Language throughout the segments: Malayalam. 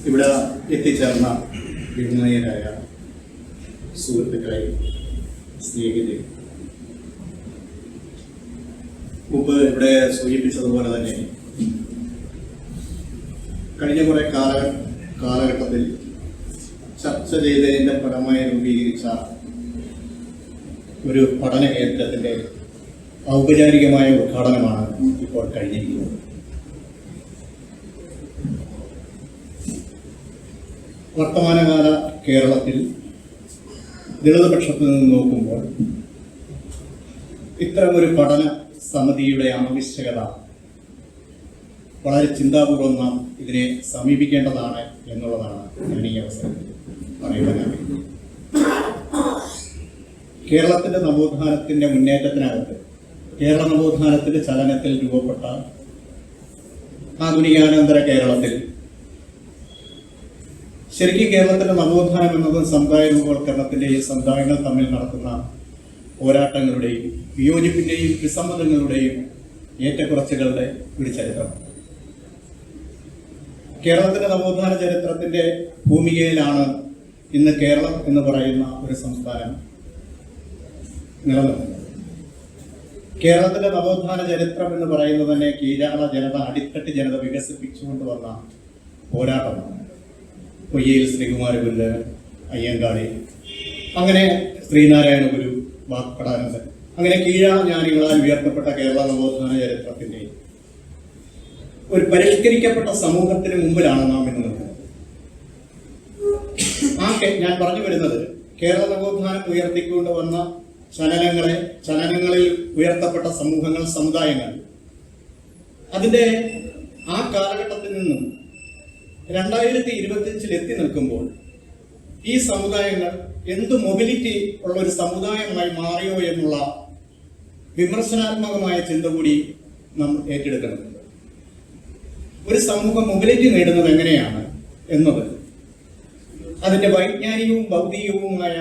ഇവിടെ എത്തിച്ചേർന്ന ബഹുമാന്യരായ സുഹൃത്തുക്കളെ, സ്നേഹിതരെ, മുമ്പ് ഇവിടെ സൂചിപ്പിച്ചതുപോലെ തന്നെ കഴിഞ്ഞ കുറെ കാലഘട്ടത്തിൽ ചർച്ച ചെയ്തതിൻ്റെ ഫലമായി രൂപീകരിച്ച ഒരു പഠന കേന്ദ്രത്തിൻ്റെ ഔപചാരികമായ ഉദ്ഘാടനമാണ് ഇപ്പോൾ കഴിഞ്ഞിരിക്കുന്നത്. വർത്തമാനകാല കേരളത്തിൽ ദളിതപക്ഷത്തു നിന്ന് നോക്കുമ്പോൾ ഇത്തരമൊരു പഠന സമിതിയുടെ ആവശ്യകത വളരെ ചിന്താപൂർവം നാം ഇതിനെ സമീപിക്കേണ്ടതാണ് എന്നുള്ളതാണ് ഞാൻ ഈ അവസരത്തിൽ പറയുവാൻ ആഗ്രഹിക്കുന്നത്. കേരളത്തിൻ്റെ നവോത്ഥാനത്തിൻ്റെ മുന്നേറ്റത്തിനകത്ത് കേരള നവോത്ഥാനത്തിൻ്റെ ചലനത്തിൽ രൂപപ്പെട്ട ആധുനികാനന്തര കേരളത്തിൽ ശരിക്കും കേരളത്തിൻ്റെ നവോത്ഥാനം എന്നതും സമുദായ രൂപവൽക്കരണത്തിൻ്റെയും സമുദായങ്ങൾ തമ്മിൽ നടക്കുന്ന പോരാട്ടങ്ങളുടെയും വിയോജിപ്പിൻ്റെയും വിസമ്മതങ്ങളുടെയും ഏറ്റക്കുറച്ചുകളുടെ ഒരു ചരിത്രം. കേരളത്തിൻ്റെ നവോത്ഥാന ചരിത്രത്തിൻ്റെ ഭൂമികയിലാണ് ഇന്ന് കേരളം എന്ന് പറയുന്ന ഒരു സംസ്ഥാനം നിലനിൽക്കുന്നത്. കേരളത്തിൻ്റെ നവോത്ഥാന ചരിത്രം എന്ന് പറയുന്നത് തന്നെ കീഴാള ജനത, അടിത്തട്ട് ജനത വികസിപ്പിച്ചുകൊണ്ട് വന്ന പോരാട്ടമാണ്. പൊയ്യയിൽ ശ്രീകുമാരഗുരുദേവൻ, അയ്യങ്കാളി, അങ്ങനെ ശ്രീനാരായണ ഗുരു, വാക്പടാനന്ദൻ, അങ്ങനെ കീഴാള ജ്ഞാനികളാൽ ഉയർത്തപ്പെട്ട കേരള നവോത്ഥാന ചരിത്രത്തിൻ്റെ ഒരു പരിഷ്കരിക്കപ്പെട്ട സമൂഹത്തിന് മുമ്പിലാണ് നാം ഇന്ന് നിൽക്കുന്നത്. ഞാൻ പറഞ്ഞു വരുന്നത് കേരള നവോത്ഥാനം ഉയർത്തിക്കൊണ്ട് വന്ന ചലനങ്ങളിൽ ഉയർത്തപ്പെട്ട സമൂഹങ്ങൾ, സമുദായങ്ങൾ, അതിൻ്റെ ആ കാലഘട്ടത്തിൽ നിന്നും 2025 എത്തി നിൽക്കുമ്പോൾ ഈ സമുദായങ്ങൾ എന്ത് മൊബിലിറ്റി ഉള്ള ഒരു സമുദായമായി മാറിയോ എന്നുള്ള വിമർശനാത്മകമായ ചിന്ത കൂടി നാം ഏറ്റെടുക്കുന്നുണ്ട്. ഒരു സമൂഹം മൊബിലിറ്റി നേടുന്നത് എങ്ങനെയാണ് എന്നത് അതിൻ്റെ വൈജ്ഞാനികവും ഭൗതികവുമായ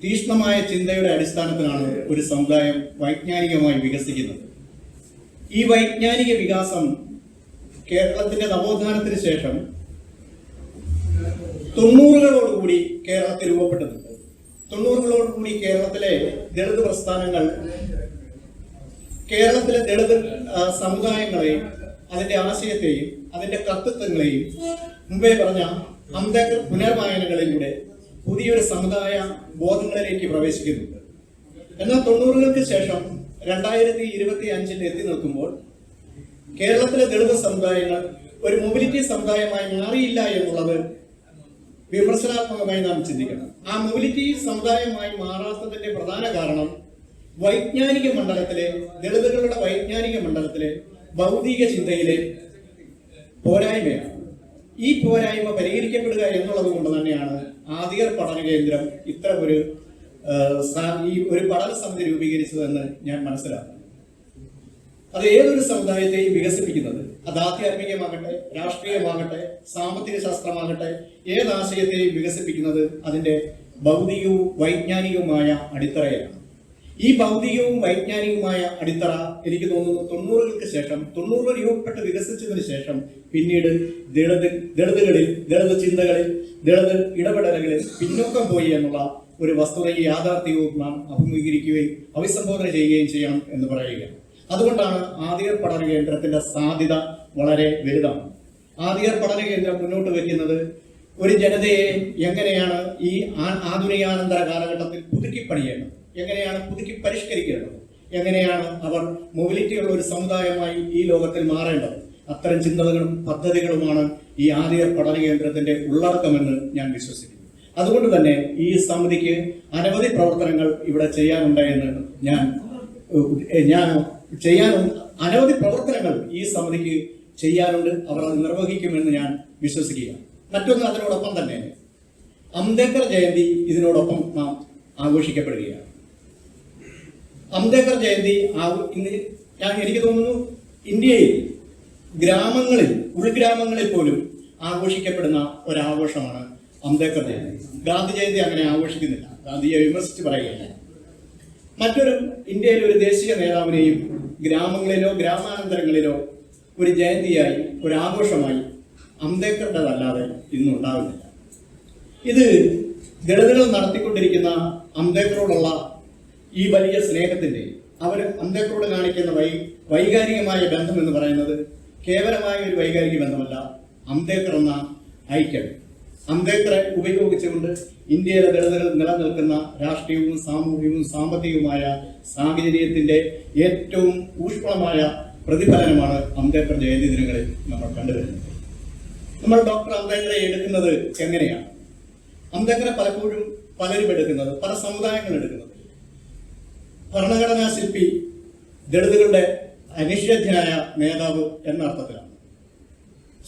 തീക്ഷ്ണമായ ചിന്തയുടെ അടിസ്ഥാനത്തിലാണ് ഒരു സമുദായം വൈജ്ഞാനികമായി വികസിക്കുന്നത്. ഈ വൈജ്ഞാനിക വികാസം കേരളത്തിന്റെ നവോത്ഥാനത്തിന് ശേഷം 90കളോടുകൂടി കേരളത്തിൽ രൂപപ്പെട്ടിട്ടുണ്ട്. 90കളോടുകൂടി കേരളത്തിലെ ദളിത് പ്രസ്ഥാനങ്ങൾ കേരളത്തിലെ ദളിത് സമുദായങ്ങളെയും അതിന്റെ ആശയത്തെയും അതിന്റെ കർത്തൃത്വങ്ങളെയും മുമ്പേ പറഞ്ഞ അംബേദ്കർ പുനർവായനകളിലൂടെ പുതിയൊരു സമുദായ ബോധങ്ങളിലേക്ക് പ്രവേശിക്കുന്നുണ്ട്. എന്നാൽ 90കൾക്ക് ശേഷം 2025 എത്തി നിൽക്കുമ്പോൾ കേരളത്തിലെ ദളിത് സമുദായങ്ങൾ ഒരു മൊബിലിറ്റി സമുദായമായി മാറിയില്ല എന്നുള്ളത് വിമർശനാത്മകമായി നാം ചിന്തിക്കണം. ആ മൊബിലിറ്റി സമുദായമായി മാറാത്തതിന്റെ പ്രധാന കാരണം വൈജ്ഞാനിക മണ്ഡലത്തിലെ ദളിതുകളുടെ വൈജ്ഞാനിക മണ്ഡലത്തിലെ ഭൗതിക ചിന്തയിലെ പോരായ്മയാണ്. ഈ പോരായ്മ പരിഹരിക്കപ്പെടുക എന്നുള്ളത് കൊണ്ട് തന്നെയാണ് ആദിയർ പഠന കേന്ദ്രം ഇത്ര ഒരു പഠന സമിതി രൂപീകരിച്ചതെന്ന് ഞാൻ മനസ്സിലാക്കുന്നു. അത് ഏതൊരു സമുദായത്തെയും വികസിപ്പിക്കുന്നത്, അത് ആധ്യാത്മികമാകട്ടെ, രാഷ്ട്രീയമാകട്ടെ, സാമ്പത്തിക ശാസ്ത്രമാകട്ടെ, ഏതാശയത്തെയും വികസിപ്പിക്കുന്നത് അതിന്റെ ഭൗതികവും വൈജ്ഞാനികവുമായ അടിത്തറയാണ്. ഈ ഭൗതികവും വൈജ്ഞാനികവുമായ അടിത്തറ എനിക്ക് തോന്നുന്നു 90കൾക്ക് ശേഷം 90 രൂപപ്പെട്ട് വികസിച്ചതിന് ശേഷം പിന്നീട് ദളിതുകളിൽ, ദളിത് ചിന്തകളിൽ, ദളിത് ഇടപെടലുകളിൽ പിന്നോക്കം പോയി എന്നുള്ള ഒരു വസ്തുതയും യാഥാർത്ഥ്യവും നാം അഭിമുഖീകരിക്കുകയും അഭിസംബോധന ചെയ്യുകയും ചെയ്യണം എന്ന് പറയുക. അതുകൊണ്ടാണ് ആദിയർ പഠന കേന്ദ്രത്തിന്റെ സാധ്യത വളരെ വലുതാണ്. ആദിയർ പഠന കേന്ദ്രം മുന്നോട്ട് വയ്ക്കുന്നത് ഒരു ജനതയെ എങ്ങനെയാണ് ഈ ആധുനികാനന്തര കാലഘട്ടത്തിൽ പുതുക്കി പണിയേണ്ടത്, എങ്ങനെയാണ് പുതുക്കി പരിഷ്കരിക്കേണ്ടത്, എങ്ങനെയാണ് അവർ മൊബിലിറ്റിയുള്ള ഒരു സമുദായമായി ഈ ലോകത്തിൽ മാറേണ്ടത്, അത്തരം ചിന്തകളും പദ്ധതികളുമാണ് ഈ ആദിയർ പഠന കേന്ദ്രത്തിന്റെ ഉള്ളടക്കമെന്ന് ഞാൻ വിശ്വസിക്കുന്നു. അതുകൊണ്ട് തന്നെ ഈ സമിതിക്ക് അനവധി പ്രവർത്തനങ്ങൾ ഇവിടെ ചെയ്യാനുണ്ടായെന്ന് അനവധി പ്രവർത്തനങ്ങൾ ഈ സമിതിക്ക് ചെയ്യാനുണ്ട്. അവർ അത് നിർവഹിക്കുമെന്ന് ഞാൻ വിശ്വസിക്കുക. മറ്റൊന്ന്, അതിനോടൊപ്പം തന്നെ അംബേദ്കർ ജയന്തി ഇതിനോടൊപ്പം നാം ആഘോഷിക്കപ്പെടുകയാണ്. അംബേദ്കർ ജയന്തി എനിക്ക് തോന്നുന്നു ഇന്ത്യയിൽ ഗ്രാമങ്ങളിൽ, ഉൾഗ്രാമങ്ങളിൽ പോലും ആഘോഷിക്കപ്പെടുന്ന ഒരാഘോഷമാണ് അംബേദ്കർ ജയന്തി. ഗാന്ധി ജയന്തി അങ്ങനെ ആഘോഷിക്കുന്നില്ല. ഗാന്ധിയെ വിമർശിച്ച് പറയുകയല്ല. മറ്റൊരു ഇന്ത്യയിലെ ഒരു ദേശീയ നേതാവിനെയും ഗ്രാമങ്ങളിലോ ഗ്രാമാന്തരങ്ങളിലോ ഒരു ജയന്തിയായി, ഒരു ആഘോഷമായി അംബേദ്കറുടേതല്ലാതെ ഇന്നുണ്ടാകുന്നില്ല. ഇത് ദളിതുകൾ നടത്തിക്കൊണ്ടിരിക്കുന്ന അംബേദ്കറോടുള്ള ഈ വലിയ സ്നേഹത്തിന്റെ അവർ അംബേദ്കറോട് കാണിക്കുന്ന വൈകാരികമായ ബന്ധം എന്ന് പറയുന്നത് കേവലമായ ഒരു വൈകാരിക ബന്ധമല്ല. അംബേദ്കർ എന്ന ഐക്യം, അംബേദ്കറെ ഉപയോഗിച്ചുകൊണ്ട് ഇന്ത്യയിലെ ദളിതുകൾ നിലനിൽക്കുന്ന രാഷ്ട്രീയവും സാമൂഹികവും സാമ്പത്തികവുമായ സാഹചര്യത്തിന്റെ ഏറ്റവും ഊഷ്മളമായ പ്രതിഫലനമാണ് അംബേദ്കർ ജയന്തി ദിനങ്ങളിൽ നമ്മൾ കണ്ടുവരുന്നത്. നമ്മൾ ഡോക്ടർ അംബേദ്കറെ എടുക്കുന്നത് എങ്ങനെയാണ്? അംബേദ്കറെ പലപ്പോഴും പലരും എടുക്കുന്നത്, പല സമുദായങ്ങൾ എടുക്കുന്നത് ഭരണഘടനാ ശില്പി, ദളിതുകളുടെ അനിഷേധ്യനായ നേതാവ് എന്ന അർത്ഥത്തിലാണ്.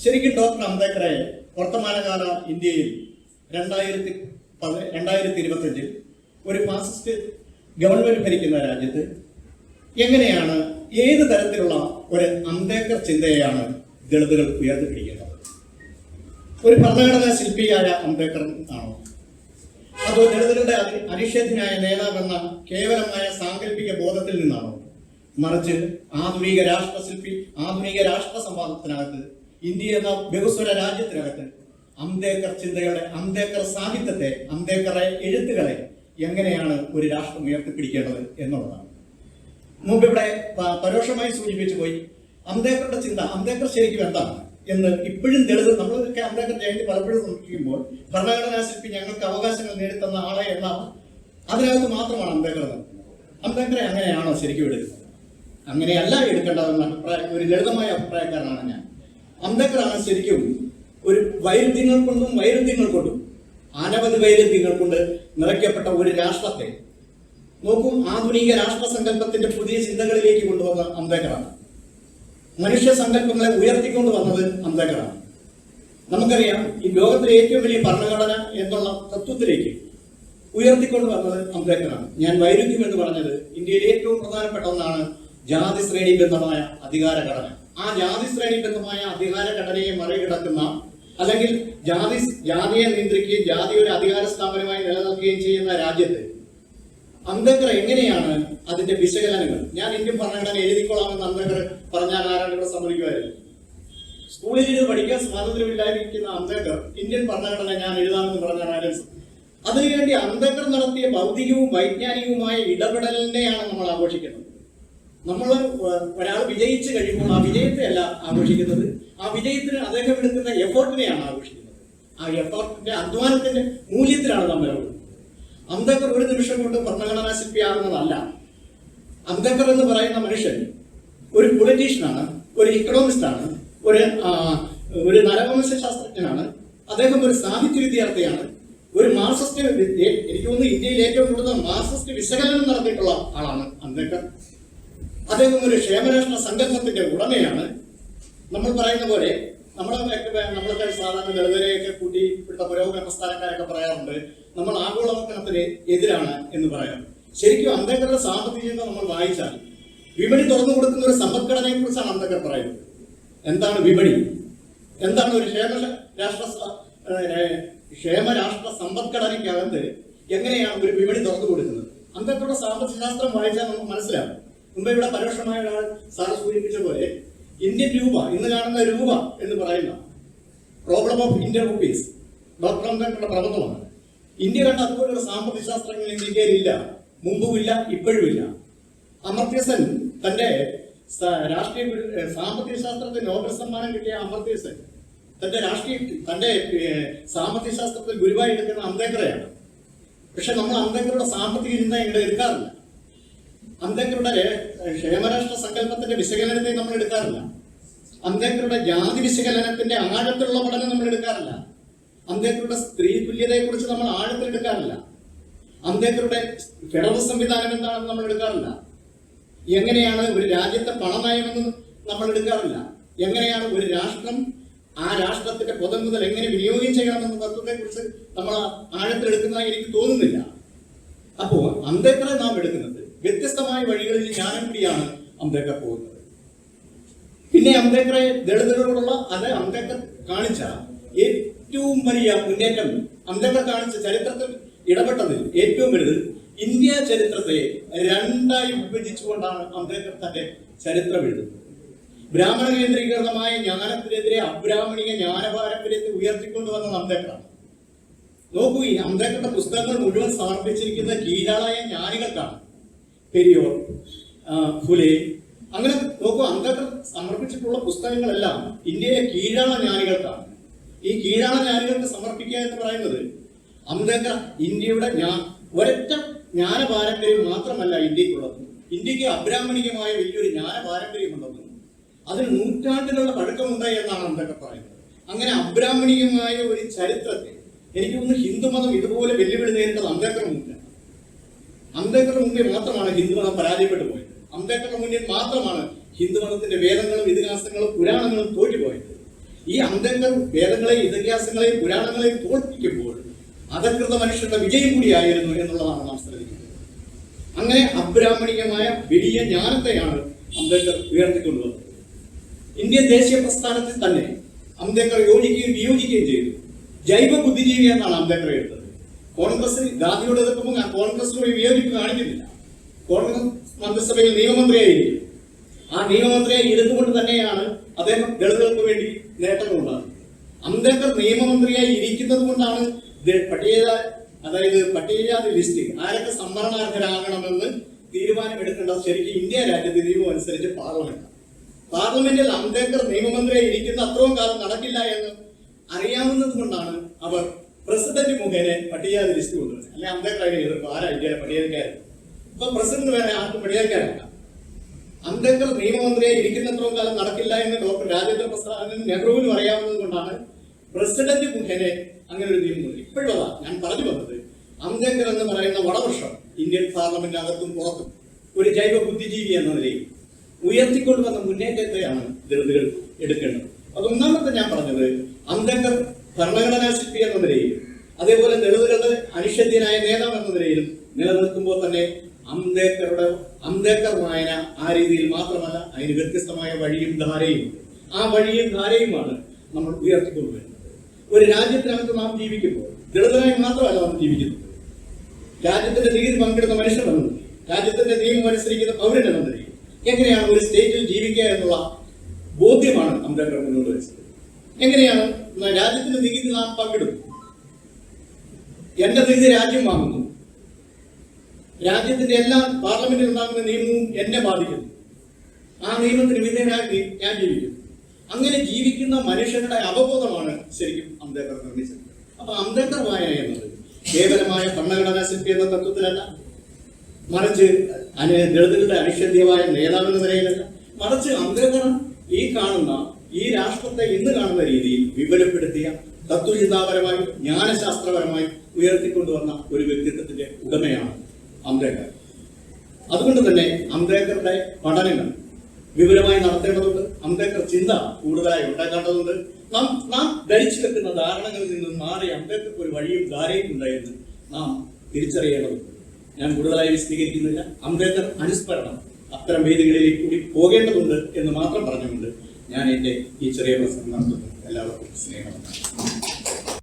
ശരിക്കും ഡോക്ടർ അംബേദ്കറെ വർത്തമാനകാല ഇന്ത്യയിൽ 2025 ഒരു ഫാസിസ്റ്റ് ഗവൺമെന്റ് ഭരിക്കുന്ന രാജ്യത്ത് എങ്ങനെയാണ്, ഏത് തരത്തിലുള്ള ഒരു അംബേദ്കർ ചിന്തയെയാണ് ദളിതുകൾ ഉയർത്തിപ്പിടിക്കുന്നത്? ഒരു ഭരണഘടനാ ശില്പിയായ അംബേദ്കർ ആണോ, അതോ ദളിതുകളുടെ അനിഷേധ്യനായ നേതാവെന്ന കേവലമായ സാങ്കല്പിക ബോധത്തിൽ നിന്നാണോ? മറിച്ച് ആധുനിക രാഷ്ട്രശില്പി, ആധുനിക രാഷ്ട്ര സംവാദത്തിനകത്ത്, ഇന്ത്യ എന്ന ബഹുസ്വര രാജ്യത്തിനകത്ത് അംബേദ്കർ ചിന്തകളെ, അംബേദ്കർ സാഹിത്യത്തെ, അംബേദ്കറെ എഴുത്തുകളെ എങ്ങനെയാണ് ഒരു രാഷ്ട്രം ഉയർത്തിപ്പിടിക്കേണ്ടത് എന്നുള്ളതാണ്. മുമ്പ് ഇവിടെ പരോക്ഷമായി സൂചിപ്പിച്ചു പോയി. അംബേദ്കറുടെ ചിന്ത, അംബേദ്കർ ശരിക്കും എന്താണ് എന്ന് ഇപ്പോഴും ദളിത്, നമ്മളൊക്കെ അംബേദ്കർ ജയന്തി പലപ്പോഴും സംരക്ഷിക്കുമ്പോൾ ഭരണഘടനാ ശില്പി ഞങ്ങൾക്ക് അവകാശങ്ങൾ നേടിത്തന്ന ആളെ എന്ന അതിനകത്ത് മാത്രമാണ് അംബേദ്കർ നടത്തുന്നത്. അംബേദ്കറെ അങ്ങനെയാണോ ശരിക്കും എടുക്കുന്നത്? അങ്ങനെയല്ല എടുക്കേണ്ടതെന്ന ഒരു ലളിതമായ അഭിപ്രായക്കാരനാണ് ഞാൻ. അംബേദ്കറാണ് ശരിക്കും ഒരു വൈരുദ്ധ്യങ്ങൾ കൊണ്ടും അനവധി വൈരുദ്ധ്യങ്ങൾ കൊണ്ട് നിറയ്ക്കപ്പെട്ട ഒരു രാഷ്ട്രത്തെ നോക്കും ആധുനിക രാഷ്ട്ര സങ്കല്പത്തിന്റെ പുതിയ ചിന്തകളിലേക്ക് കൊണ്ടുവന്ന അംബേദ്കറാണ്. മനുഷ്യ സങ്കല്പങ്ങളെ ഉയർത്തിക്കൊണ്ട് വന്നത് അംബേദ്കറാണ്. നമുക്കറിയാം, ഈ ലോകത്തിലെ ഏറ്റവും വലിയ ഭരണഘടന എന്നുള്ള തത്വത്തിലേക്ക് ഉയർത്തിക്കൊണ്ട് വന്നത് അംബേദ്കറാണ്. ഞാൻ വൈരുദ്ധ്യം എന്ന് പറഞ്ഞത് ഇന്ത്യയിലെ ഏറ്റവും പ്രധാനപ്പെട്ട ഒന്നാണ് ജാതി ശ്രേണിബദ്ധമായ അധികാരഘടന. ആ ജാതി ശ്രേണിബദ്ധമായ അധികാരഘടനയെ മറികടക്കുന്ന, അല്ലെങ്കിൽ ജാതിയെ നിയന്ത്രിക്കുകയും ജാതി ഒരു അധികാര സ്ഥാപനമായി നിലനിൽക്കുകയും ചെയ്യുന്ന രാജ്യത്ത് അംബേദ്കർ എങ്ങനെയാണ് അതിന്റെ വിശകലനങ്ങൾ? ഞാൻ ഇന്ത്യൻ ഭരണഘടന എഴുതിക്കൊള്ളാമെന്ന് അംബേദ്കർ പറഞ്ഞാൽ ആരാണ് ഇവിടെ സമ്മതിക്കുമായിരുന്നു? സ്കൂളിൽ ഇത് പഠിക്കാൻ സ്വാതന്ത്ര്യമില്ലാതിരിക്കുന്ന അംബേദ്കർ ഇന്ത്യൻ ഭരണഘടന ഞാൻ എഴുതാമെന്ന് പറഞ്ഞാൽ ആരും. അതിനുവേണ്ടി അംബേദ്കർ നടത്തിയ ഭൗതികവും വൈജ്ഞാനികവുമായ ഇടപെടലിനെയാണ് നമ്മൾ ആഘോഷിക്കുന്നത്. നമ്മൾ ഒരാൾ വിജയിച്ചു കഴിയുമ്പോൾ ആ വിജയത്തെ അല്ല ആഘോഷിക്കുന്നത്, ആ വിജയത്തിന് അദ്ദേഹം എടുക്കുന്ന എഫേർട്ടിനെയാണ് ആഘോഷിക്കുന്നത്. ആ എഫേർട്ടിന്റെ, അധ്വാനത്തിന്റെ മൂല്യത്തിലാണ് നമ്മൾ. അംബേദ്കർ ഒരു നിമിഷം കൊണ്ട് ഭരണഘടനാ ശില്പിയാകുന്നതല്ല. അംബേദ്കർ എന്ന് പറയുന്ന മനുഷ്യൻ ഒരു പൊളിറ്റീഷ്യനാണ്, ഒരു ഇക്കണോമിസ്റ്റാണ്, ഒരു നരവംശ ശാസ്ത്രജ്ഞനാണ്, അദ്ദേഹം ഒരു സാഹിത്യ വിദ്യാർത്ഥിയാണ്, ഒരു മാർക്സിസ്റ്റ്, എനിക്ക് തോന്നുന്നു ഇന്ത്യയിൽ ഏറ്റവും കൂടുതൽ മാർക്സിസ്റ്റ് വിശകലനം നടത്തിയിട്ടുള്ള ആളാണ് അംബേദ്കർ. അദ്ദേഹം ഒരു ക്ഷേമരാഷ്ട്ര സങ്കല്പത്തിന്റെ ഉടമയാണ്. നമ്മൾ പറയുന്ന പോലെ നമ്മളൊക്കെ സാധാരണ ദളിതരെയൊക്കെ കൂട്ടി ഇവിടുത്തെ പുരോഗമന പ്രസ്ഥാനക്കാരൊക്കെ പറയാറുണ്ട് നമ്മൾ ആഗോളവൽക്കരണത്തിന് എതിരാണ് എന്ന് പറയാം. ശരിക്കും അംബേദ്കറുടെ സാമ്പത്തിക ചിന്ത നമ്മൾ വായിച്ചാൽ വിപണി തുറന്നു കൊടുക്കുന്ന ഒരു സമ്പദ്ഘടനയെ കുറിച്ചാണ് അംബേദ്കർ പറയുന്നത്. എന്താണ് വിപണി? എന്താണ് ഒരു ക്ഷേമരാഷ്ട്ര സമ്പദ്ഘടനയ്ക്കകത്ത് എങ്ങനെയാണ് ഒരു വിപണി തുറന്നു കൊടുക്കുന്നത്? അംബേദ്കറുടെ സാമ്പത്തിക ശാസ്ത്രം വായിച്ചാൽ നമുക്ക് മനസ്സിലാവും. മുമ്പ് ഇവിടെ പരോക്ഷമായ ഒരാൾ സാർ സൂചിപ്പിച്ച പോലെ ഇന്ത്യൻ രൂപ, ഇന്ന് കാണുന്ന രൂപ എന്ന് പറയുന്ന problem of Indian rupees doctor അംബേദ്കറുടെ പ്രബന്ധമാണ്. ഇന്ത്യ കണ്ട അതുപോലുള്ള സാമ്പത്തിക ശാസ്ത്രങ്ങൾ ഇന്ത്യയിലില്ല, മുമ്പുമില്ല, ഇപ്പോഴുമില്ല. അമർത്യ തന്റെ രാഷ്ട്രീയ സാമ്പത്തിക ശാസ്ത്രത്തിൽ നോബൽ സമ്മാനം കിട്ടിയ അമർത്യ സെൻ തന്റെ സാമ്പത്തിക ശാസ്ത്രത്തിൽ ഗുരുവായി എടുക്കുന്ന അംബേദ്കറെയാണ്. പക്ഷെ നമ്മൾ അംബേദ്കറുടെ സാമ്പത്തിക ചിന്ത ഇവിടെ എടുക്കാറില്ല. അംബേദ്കറുടെ ക്ഷേമരാഷ്ട്ര സങ്കല്പത്തിന്റെ വിശകലനത്തെ നമ്മൾ എടുക്കാറില്ല. അംബേദ്കറുടെ ജാതി വിശകലനത്തിന്റെ ആഴത്തിലുള്ള പഠനം നമ്മൾ എടുക്കാറില്ല. അംബേദ്കറുടെ സ്ത്രീ തുല്യതയെ കുറിച്ച് നമ്മൾ ആഴത്തിൽ എടുക്കാറില്ല. അംബേദ്കറുടെ ഫെഡറൽ സംവിധാനം എന്താണെന്ന് നമ്മൾ എടുക്കാറില്ല. എങ്ങനെയാണ് ഒരു രാജ്യത്തെ പണനയമെന്ന് നമ്മൾ എടുക്കാറില്ല. എങ്ങനെയാണ് ഒരു രാഷ്ട്രം, ആ രാഷ്ട്രത്തിന്റെ പൊതുമുതൽ എങ്ങനെ വിനിയോഗം ചെയ്യണമെന്ന തത്വത്തെ കുറിച്ച് നമ്മൾ ആഴത്തിലെടുക്കുന്നതായി എനിക്ക് തോന്നുന്നില്ല. അപ്പോൾ അംബേദ്കറെ നാം എടുക്കുന്നത് വ്യത്യസ്തമായ വഴികളിൽ ജ്ഞാനം കൂടിയാണ് അംബേദ്കർ പോകുന്നത്. പിന്നെ അംബേദ്കറെ ദളിതരോടുള്ള അംബേദ്കർ കാണിച്ച ഏറ്റവും വലിയ മുന്നേറ്റം, അംബേദ്കർ കാണിച്ച ചരിത്രത്തിൽ ഇടപെട്ടതിൽ ഏറ്റവും വലുത് ഇന്ത്യ ചരിത്രത്തെ രണ്ടായി വിഭജിച്ചുകൊണ്ടാണ് അംബേദ്കർ തന്റെ ചരിത്രം എഴുതുന്നത്. ബ്രാഹ്മണ കേന്ദ്രീകൃതമായ ജ്ഞാനത്തിനെതിരെ അബ്രാഹ്മണിക ജ്ഞാന പാരമ്പര്യത്തെ ഉയർത്തിക്കൊണ്ടുവന്ന അംബേദ്കറാണ്. നോക്കൂ, ഈ അംബേദ്കറുടെ പുസ്തകങ്ങൾ മുഴുവൻ സമർപ്പിച്ചിരിക്കുന്ന കീഴാളായ ജ്ഞാനികൾക്കാണ്. പെരിയോർ, ഫുലെ, അങ്ങനെ നോക്കൂ, അംബേദ്കർ സമർപ്പിച്ചിട്ടുള്ള പുസ്തകങ്ങളെല്ലാം ഇന്ത്യയിലെ കീഴാള ജ്ഞാനികൾക്കാണ്. ഈ കീഴാള ജ്ഞാനികൾക്ക് സമർപ്പിക്കുക എന്ന് പറയുന്നത് അംബേദ്കർ ഇന്ത്യയുടെ ഒരൊറ്റ ജ്ഞാന പാരമ്പര്യം മാത്രമല്ല ഇന്ത്യക്കുള്ളത്. ഇന്ത്യക്ക് അബ്രാഹ്മണികമായ വലിയൊരു ജ്ഞാന പാരമ്പര്യമുണ്ടെന്നും അതിന് നൂറ്റാണ്ടുകളുടെ പഴക്കമുണ്ടായി എന്നാണ് അംബേദ്കർ പറയുന്നത്. അങ്ങനെ അബ്രാഹ്മണികമായ ഒരു ചരിത്രത്തെ എനിക്ക് തോന്നുന്നു ഹിന്ദുമതം ഇതുപോലെ വെല്ലുവിളി നേരിട്ടത് അംബേദ്കറുടെ മുന്നിലാണ്. അംബേദ്കറുടെ മുന്നിൽ മാത്രമാണ് ഹിന്ദുമതം പരാജയപ്പെട്ടു പോയത്. അംബേദ്കറുടെ മുന്നിൽ മാത്രമാണ് ഹിന്ദുമതത്തിന്റെ വേദങ്ങളും ഇതിഹാസങ്ങളും പുരാണങ്ങളും തോറ്റുപോയത്. ഈ അംബേദ്കർ വേദങ്ങളെയും ഇതിഹാസങ്ങളെയും പുരാണങ്ങളെയും തോൽപ്പിക്കുമ്പോൾ അധകൃത മനുഷ്യരുടെ വിജയം കൂടിയായിരുന്നു എന്നുള്ളതാണ് നാം ശ്രദ്ധിക്കുന്നത്. അങ്ങനെ അബ്രാഹ്മണികമായ വലിയ ജ്ഞാനത്തെയാണ് അംബേദ്കർ ഉയർത്തിക്കൊണ്ടുവന്നത്. ഇന്ത്യൻ ദേശീയ പ്രസ്ഥാനത്തിൽ തന്നെ അംബേദ്കർ യോജിക്കുകയും വിയോജിക്കുകയും ചെയ്തു. ജൈവ ബുദ്ധിജീവി എന്നാണ് അംബേദ്കർ എടുത്തത്. കോൺഗ്രസ് ഗാന്ധിയോട് എതിർക്കുമ്പോൾ കോൺഗ്രസിനോട് വിയോജിപ്പ് കാണിക്കുന്നില്ല. കോൺഗ്രസ് മന്ത്രിസഭയിൽ നിയമമന്ത്രിയായിരിക്കും. ആ നിയമമന്ത്രിയായി ഇരുന്നുകൊണ്ട് തന്നെയാണ് അദ്ദേഹം ദളിതുകൾക്ക് വേണ്ടി നേട്ടങ്ങളുണ്ടാകുന്നത്. അംബേദ്കർ നിയമമന്ത്രിയായി ഇരിക്കുന്നത് കൊണ്ടാണ് പട്ടികജാതി ലിസ്റ്റ് ആരൊക്കെ സംവരണാർഹരാകണമെന്ന് തീരുമാനമെടുക്കേണ്ടത് ശരിക്കും ഇന്ത്യ രാജ്യത്തെ നിയമം അനുസരിച്ച് പാർലമെന്റിൽ അംബേദ്കർ നിയമമന്ത്രിയായി ഇരിക്കുന്ന അത്രയും കാലം നടക്കില്ല എന്ന് അറിയാവുന്നത് കൊണ്ടാണ് അവർ പ്രസിഡന്റ് മുഖേന പട്ടികജാതി ലിസ്റ്റ് കൊണ്ടുവരുന്നത്. അല്ലെ അംബേദ്കർ അതിനെ എതിർക്കും. ആരാ ഇന്ത്യയിലെ പട്ടികജാതിക്കാരൻ? ഇപ്പൊ പ്രസിഡന്റ് വേറെ ആർക്കും പട്ടികജാതിക്കാരല്ല. അംബേദ്കർ നിയമമന്ത്രിയായി ഇരിക്കുന്നത്രയും കാലം നടക്കില്ല എന്ന് ഡോക്ടർ രാജേന്ദ്ര പ്രസാദിനും നെഹ്റുവിനും അറിയാവുന്നത് കൊണ്ടാണ് പ്രസിഡന്റ് മുഖേന അങ്ങനെ ഒരു നിയമം. ഇപ്പോഴും അതാ ഞാൻ പറഞ്ഞു വന്നത്, അംബേദ്കർ എന്ന് പറയുന്ന വടവൃക്ഷം ഇന്ത്യൻ പാർലമെന്റിനകത്തും പുറത്തും ഒരു ജൈവ ബുദ്ധിജീവി എന്ന നിലയിൽ ഉയർത്തിക്കൊണ്ടുവന്ന മുന്നേറ്റത്തെയാണ് ദളിതുകൾ എടുക്കേണ്ടത്. അതൊന്നാമത്തെ ഞാൻ പറഞ്ഞത്, അംബേദ്കർ ഭരണഘടനാ ശില്പി എന്ന നിലയിൽ അതേപോലെ ദളിതുകളുടെ അനിഷേധ്യനായ നേതാവ് എന്ന നിലയിലും നിലനിൽക്കുമ്പോൾ തന്നെ അംബേദ്കർ വായന ആ രീതിയിൽ മാത്രമല്ല, അതിന് വ്യത്യസ്തമായ വഴിയും ധാരയും. ആ വഴിയും ധാരയുമാണ് നമ്മൾ ഉയർത്തിക്കൊണ്ടുവരുന്നത്. ഒരു രാജ്യത്തിനകത്ത് നാം ജീവിക്കുമ്പോൾ ദളിതനായി മാത്രമല്ല നാം ജീവിക്കുന്നത്. രാജ്യത്തിന്റെ നീതി പങ്കിടുന്ന മനുഷ്യനെന്ന നിലയിൽ, രാജ്യത്തിന്റെ നിയമം അനുസരിക്കുന്ന പൗരനെന്ന നിലയിൽ എങ്ങനെയാണ് ഒരു സ്റ്റേറ്റിൽ ജീവിക്കുക എന്നുള്ള ബോധ്യമാണ് അംബേദ്കർ മുന്നോട്ട് വെച്ചത്. എങ്ങനെയാണ് രാജ്യത്തിന്റെ നികുതി നാം പങ്കിടും? എന്റെ നികുതി രാജ്യം വാങ്ങുന്നു. രാജ്യത്തിന്റെ എല്ലാ പാർലമെന്റിൽ ഉണ്ടാകുന്ന നിയമവും എന്നെ ബാധിക്കുന്നു. ആ നിയമത്തിന് വിധേയനായി ഞാൻ ജീവിക്കുന്നു. അങ്ങനെ ജീവിക്കുന്ന മനുഷ്യരുടെ അവബോധമാണ് ശരിക്കും അംബേദ്കർ നിർമ്മിച്ചത്. അപ്പൊ അംബേദ്കർ വായന എന്നത് കേവലമായ ഭരണഘടനാ ശില്പി എന്ന തത്വത്തിലല്ല, മറിച്ച് ദളിതുകളുടെ അനിഷേധ്യമായ നേതാവെന്ന നിലയിലല്ല, മറിച്ച് അംബേദ്കർ ഈ രാഷ്ട്രത്തെ ഇന്ന് കാണുന്ന രീതിയിൽ വിപുലപ്പെടുത്തിയ തത്വചിന്താപരമായി ജ്ഞാനശാസ്ത്രപരമായി ഉയർത്തിക്കൊണ്ടുവന്ന ഒരു വ്യക്തിത്വത്തിന്റെ ഉടമയാണ് അംബേദ്കർ. അതുകൊണ്ട് തന്നെ അംബേദ്കറുടെ പഠനങ്ങൾ വിപുലമായി നടത്തേണ്ടതുണ്ട്. അംബേദ്കർ ചിന്ത കൂടുതലായി ഉണ്ടാക്കേണ്ടതുണ്ട്. നാം ധരിച്ചു വെക്കുന്ന ധാരണകളിൽ നിന്നും മാറി അംബേദ്കർക്ക് ഒരു വഴിയും ധാരയും ഉണ്ടായെന്ന് നാം തിരിച്ചറിയേണ്ടതുണ്ട്. ഞാൻ കൂടുതലായി വിശദീകരിക്കുന്നില്ല. അംബേദ്കർ അനുസ്മരണം അത്തരം വേദികളിലേക്ക് കൂടി പോകേണ്ടതുണ്ട് എന്ന് മാത്രം പറഞ്ഞുകൊണ്ട് ഞാൻ എൻ്റെ ഈ ചെറിയ പ്രസംഗം നടത്തുന്നു. എല്ലാവർക്കും സ്നേഹം.